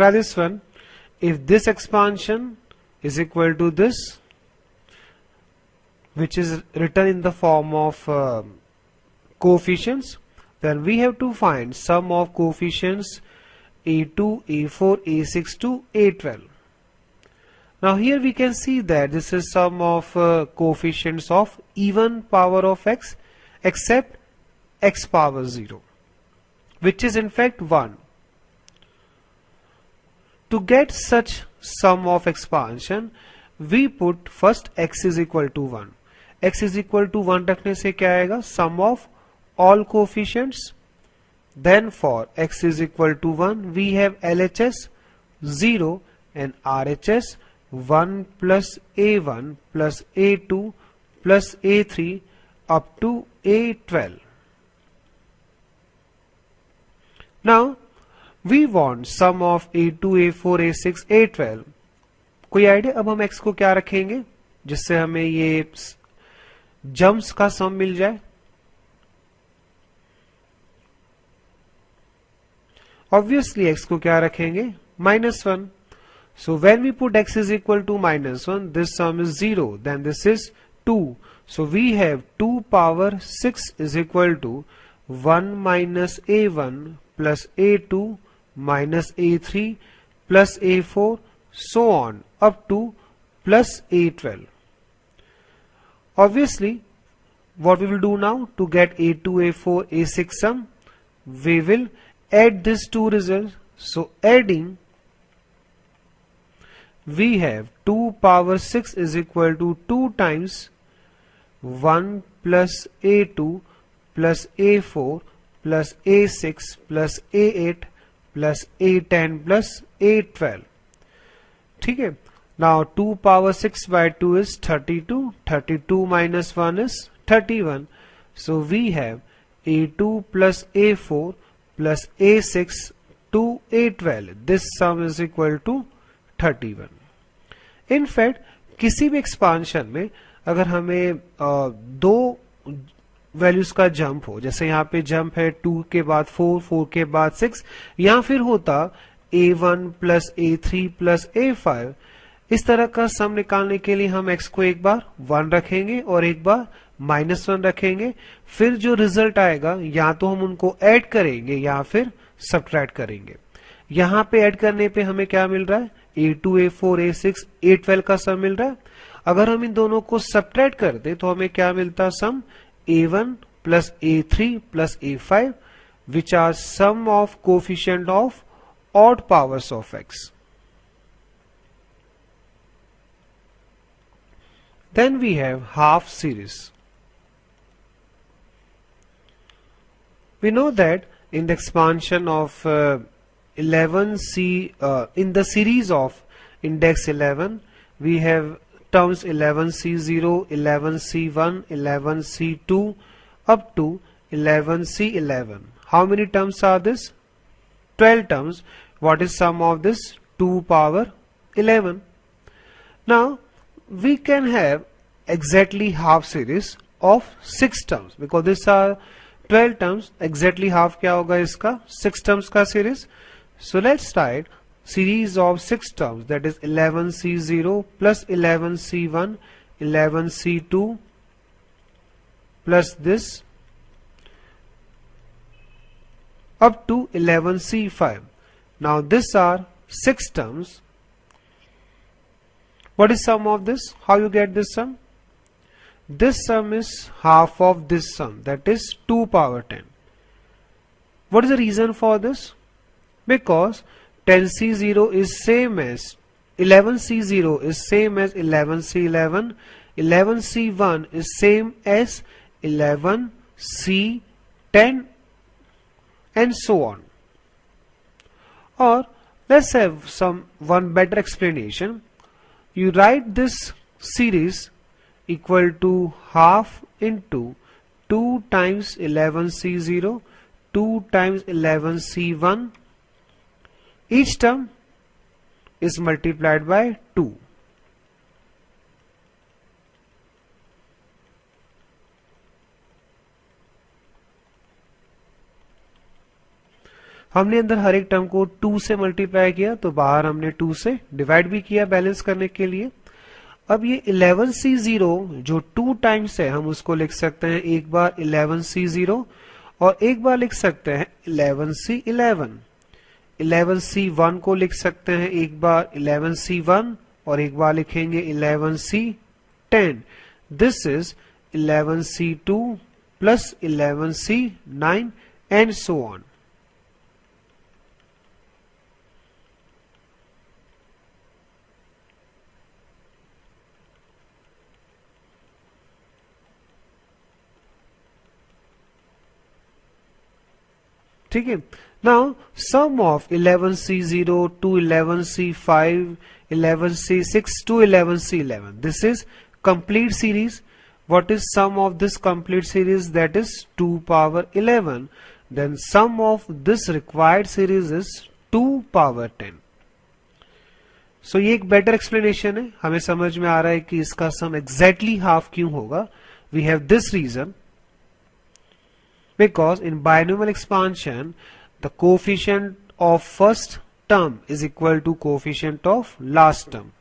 try this one. If this expansion is equal to this, which is written in the form of coefficients, then we have to find sum of coefficients A2, A4, A6 to A12. Now here we can see that this is sum of coefficients of even power of x except x power 0, which is in fact 1. To get such sum of expansion, we put first x is equal to 1. x is equal to 1 रखने से क्या आएगा? Sum of all coefficients. Then for x is equal to 1, we have LHS 0 and RHS 1 plus A1 plus A2 plus A3 up to A12. Now we want sum of A2, A4, A6, A12. कोई idea? अब हम x को क्या रखेंगे जिससे हमें ये jumps का सम मिल जाए? Obviously x को क्या रखेंगे? -1. So when we put x is equal to -1, this sum is 0, then this is 2. So we have 2 power 6 is equal to 1 minus A1 plus A2 minus A3 plus A4 so on up to plus A12. Obviously, what we will do now to get A2, A4, A6 sum, we will add these two results. So adding, we have 2 power 6 is equal to 2 times 1 plus A2 plus A4 plus A6 plus A8 plus A10 plus A12. ठीक है? Now 2 power 6 by 2 is 32. 32 minus 1 is 31. So we have A2 plus A4 plus A6 to A12. This sum is equal to 31. In fact, किसी भी expansion में अगर हमें दो values का jump हो, जैसे यहाँ पे जंप है 2 के बाद 4, 4 के बाद 6, या फिर होता A1 plus A3 plus A5, इस तरह का सम निकालने के लिए हम x को एक बार 1 रखेंगे और एक बार -1 रखेंगे. फिर जो रिजल्ट आएगा या तो हम उनको ऐड करेंगे या फिर सब्ट्रैक्ट करेंगे. यहाँ पे ऐड करने पे हमें क्या मिल रहा है? A2, A4, A6, A12 का सम मिल रहा है. अगर हम इन दोनों को सब्ट्रैक्ट कर दे तो हमें क्या मिलता? सम A1 plus A3 plus A5, which are sum of coefficient of odd powers of x. Then we have half series. We know that in the expansion of 11C, in the series of index 11, we have terms 11C0, 11C1, 11C2 up to 11C11. How many terms are this? 12 terms. What is sum of this? 2 power 11. Now we can have exactly half series of 6 terms because these are 12 terms. Exactly half क्या होगा इसका? 6 terms का series. So let's write series of 6 terms, that is 11C0 plus 11C1 11C2 plus this up to 11C5. Now these are 6 terms. What is sum of this? How you get this sum? This sum is half of this sum, that is 2 power 10. What is the reason for this? Because 10C0 is same as 11C0 is same as 11C11, 11C1 is same as 11C10 and so on. Or let's have one better explanation. You write this series equal to half into 2 times 11C0, 2 times 11C1. Each term is multiplied by 2. हमने अंदर हर एक term को 2 से multiply किया, तो बाहर हमने 2 से डिवाइड भी किया बैलेंस करने के लिए। अब ये 11C0 जो 2 टाइम्स है, हम उसको लिख सकते हैं एक बार 11C0 और एक बार लिख सकते हैं 11C11। 11C1 को लिख सकते हैं एक बार 11C1 और एक बार लिखेंगे 11C10। This is 11C2 plus 11C9 and so on. ठीक है। Now sum of 11C0 to 11C5, 11C6 to 11C11. This is complete series. What is sum of this complete series? That is 2 power 11. Then sum of this required series is 2 power 10. So ये एक better explanation है, हमें समझ में आ रहा है कि इसका sum exactly half क्यों होगा. We have this reason. Because in binomial expansion the coefficient of first term is equal to coefficient of last term.